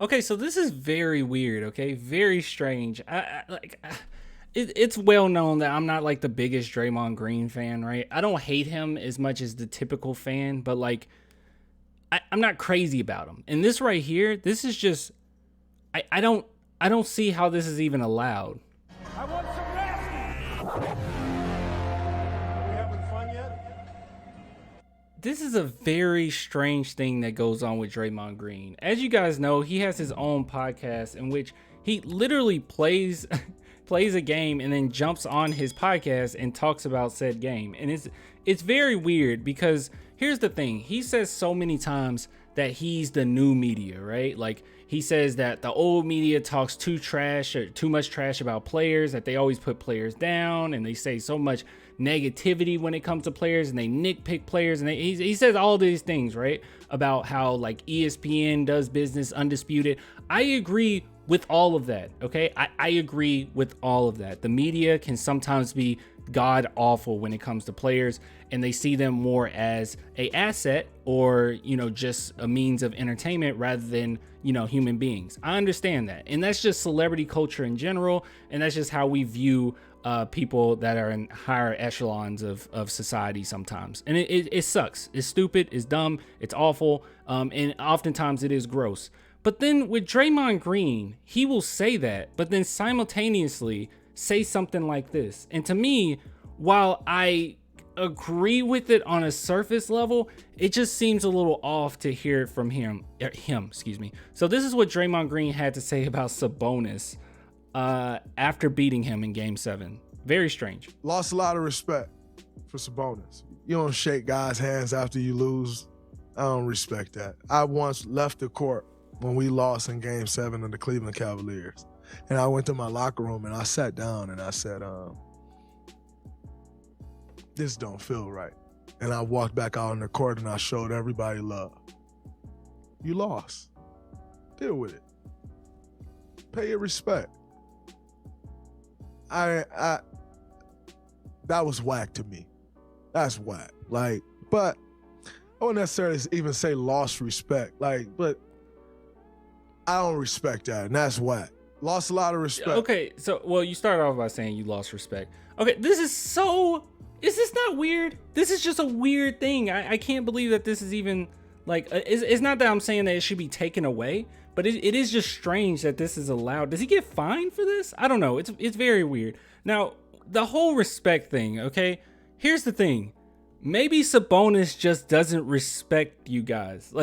Okay, so this is very weird. Okay, very strange. It's well known that I'm not like the biggest Draymond Green fan, right? I don't hate him as much as the typical fan, but like I'm not crazy about him. And this right here, this is just I don't see how this is even allowed. I want some nasty. Are we having fun yet? This is a very strange thing that goes on with Draymond Green. As you guys know, he has his own podcast in which he literally plays plays a game and then jumps on his podcast and talks about said game. And it's very weird because here's the thing. He says so many times that he's the new media, right? Like he says that the old media talks too much trash about players, that they always put players down and they say so much negativity when it comes to players and they nitpick players. And he says all these things, right? About how like ESPN does business undisputed. I agree with all of that. Okay. I agree with all of that. The media can sometimes be god awful when it comes to players and they see them more as a asset or, just a means of entertainment rather than, human beings. I understand that. And that's just celebrity culture in general. And that's just how we view people that are in higher echelons of society sometimes. And it sucks. It's stupid. It's dumb. It's awful. And oftentimes it is gross. But then with Draymond Green, he will say that, but then simultaneously say something like this. And to me, while I agree with it on a surface level, it just seems a little off to hear it from him. So this is what Draymond Green had to say about Sabonis after beating him in Game 7. Very strange. Lost a lot of respect for Sabonis. You don't shake guys' hands after you lose. I don't respect that. I once left the court when we lost in Game 7 of the Cleveland Cavaliers. And I went to my locker room and I sat down and I said, this don't feel right. And I walked back out on the court and I showed everybody love. You lost. Deal with it. Pay your respect. That was whack to me. That's whack. But I wouldn't necessarily even say lost respect. But I don't respect that, and that's whack. Lost a lot of respect. Okay, so, you started off by saying you lost respect. Okay, is this not weird? This is just a weird thing. I can't believe that this is even, it's not that I'm saying that it should be taken away, but it is just strange that this is allowed. Does he get fined for this? I don't know. It's very weird. Now, the whole respect thing, okay? Here's the thing. Maybe Sabonis just doesn't respect you guys.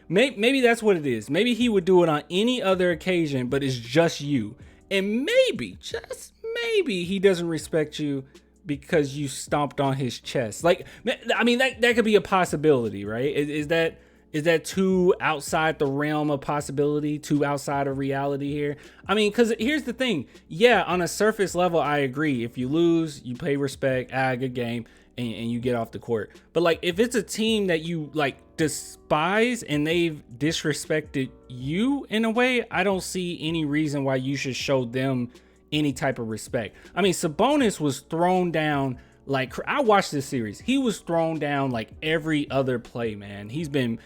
Maybe that's what it is. Maybe he would do it on any other occasion, but it's just you. And maybe, just maybe, he doesn't respect you because you stomped on his chest. That could be a possibility, right? Is that too outside the realm of possibility, too outside of reality here? Because here's the thing. Yeah, on a surface level, I agree. If you lose, you pay respect, good game, and you get off the court. But if it's a team that you despise and they've disrespected you in a way, I don't see any reason why you should show them any type of respect. Sabonis was thrown down. I watched this series. He was thrown down every other play, man. He's been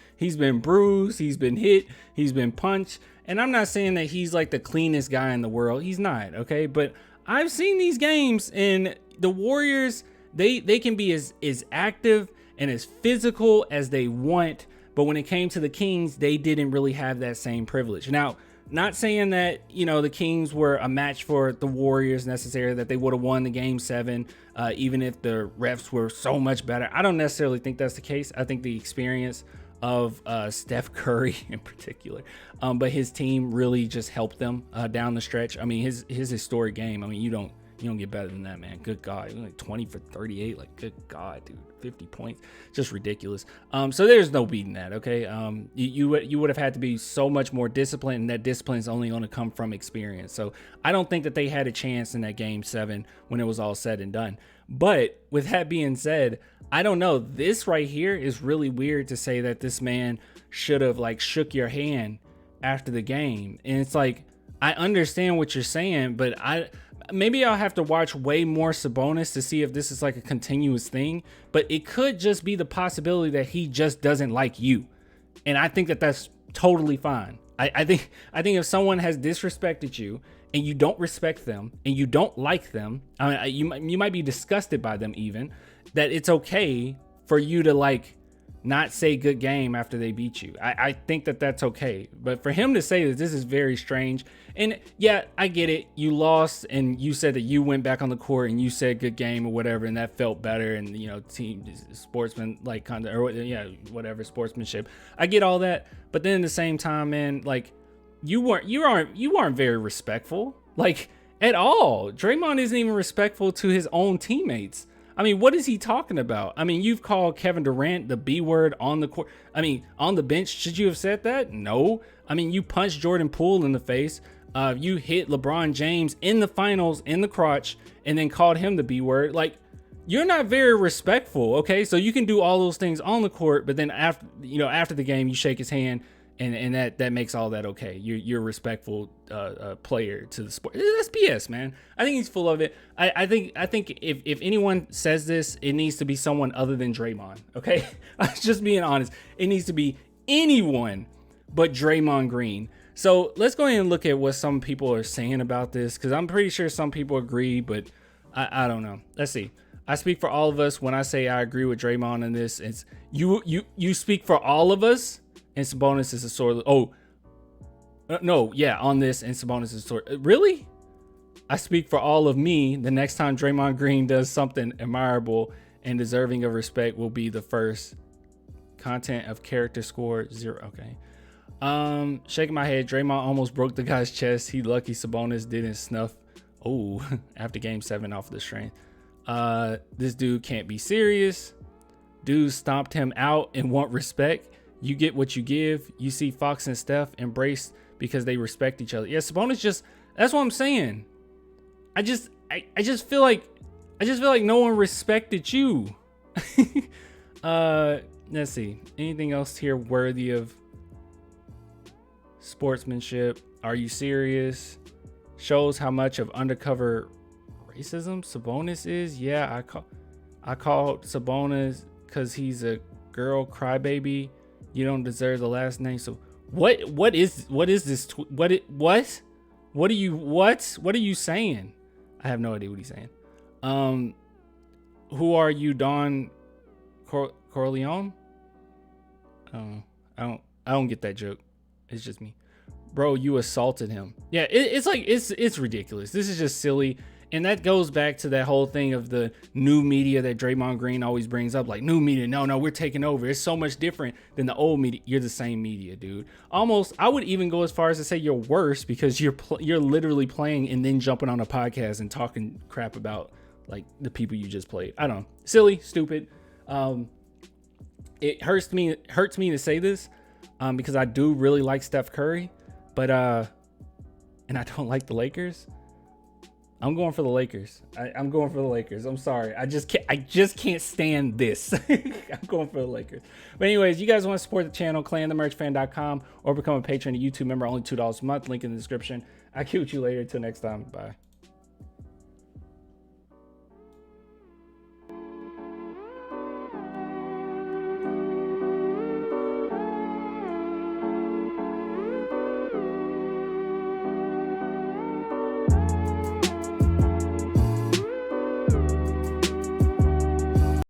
bruised, he's been hit, he's been punched. And I'm not saying that he's the cleanest guy in the world. He's not, okay? But I've seen these games and the Warriors, they can be as active and as physical as they want. But when it came to the Kings, they didn't really have that same privilege. Now, not saying that, the Kings were a match for the Warriors necessarily, that they would have won the Game 7, even if the refs were so much better. I don't necessarily think that's the case. I think the experience of Steph Curry in particular, but his team really just helped them down the stretch. His historic game, you don't get better than that, man. Good God. 20 for 38. Good God, dude. 50 points. Just ridiculous. So there's no beating that, okay? You would have had to be so much more disciplined, and that discipline is only going to come from experience. So I don't think that they had a chance in that Game 7 when it was all said and done. But with that being said, I don't know. This right here is really weird to say that this man should have shook your hand after the game. And it's I understand what you're saying, but maybe I'll have to watch way more Sabonis to see if this is a continuous thing, but it could just be the possibility that he just doesn't like you. And I think that that's totally fine. I think if someone has disrespected you and you don't respect them and you don't like them, I mean, you might be disgusted by them even, that it's okay for you to like not say good game after they beat you. I think that that's okay. But for him to say that, this is very strange. And yeah, I get it. You lost and you said that you went back on the court and you said good game or whatever, and that felt better. And, you know, team sportsman, like kind of, or yeah, whatever, sportsmanship. I get all that. But then at the same time, man, like you aren't very respectful, like at all. Draymond isn't even respectful to his own teammates. I mean, what is he talking about? I mean, you've called Kevin Durant the B word on the court. I mean, on the bench, should you have said that? No. I mean, you punched Jordan Poole in the face. You hit LeBron James in the finals in the crotch and then called him the B word. Like, you're not very respectful, okay? So you can do all those things on the court, but then after the game, you shake his hand and that makes all that okay. You're a respectful player to the sport. That's BS, man. I think he's full of it. I think if anyone says this, it needs to be someone other than Draymond, okay? I'm just being honest. It needs to be anyone but Draymond Green. So let's go ahead and look at what some people are saying about this, because I'm pretty sure some people agree, but I don't know. Let's see. I speak for all of us when I say I agree with Draymond on this. It's you speak for all of us. And Sabonis is a sore. On this, and Sabonis is a sore. Really? I speak for all of me. The next time Draymond Green does something admirable and deserving of respect will be the first. Content of character score 0. Okay. Shaking my head. Draymond almost broke the guy's chest. He lucky Sabonis didn't snuff. Oh, after game 7 off the strength. This dude can't be serious. Dude stomped him out and want respect. You get what you give. You see Fox and Steph embrace because they respect each other. Yeah, Sabonis that's what I'm saying. I just feel like no one respected you. Let's see. Anything else here worthy of sportsmanship? Are you serious? Shows how much of undercover racism Sabonis is. Yeah, I called Sabonis because he's a girl crybaby. You don't deserve the last name. So what is this? What are you saying? I have no idea what he's saying. Who are you, Don Corleone? I don't get that joke. It's just me. Bro, you assaulted him. Yeah, it's ridiculous. This is just silly. And that goes back to that whole thing of the new media that Draymond Green always brings up. Like, new media, no, we're taking over. It's so much different than the old media. You're the same media, dude. Almost, I would even go as far as to say you're worse because you're literally playing and then jumping on a podcast and talking crap about like the people you just played. I don't know. Silly, stupid. It hurts me to say this because I do really like Steph Curry, but and I don't like the Lakers. I'm going for the Lakers. I'm going for the Lakers. I'm sorry. I just can't stand this. I'm going for the Lakers. But anyways, you guys want to support the channel, clanthemerchfan.com or become a patron, a YouTube member, only $2 a month. Link in the description. I'll catch you later. Till next time. Bye.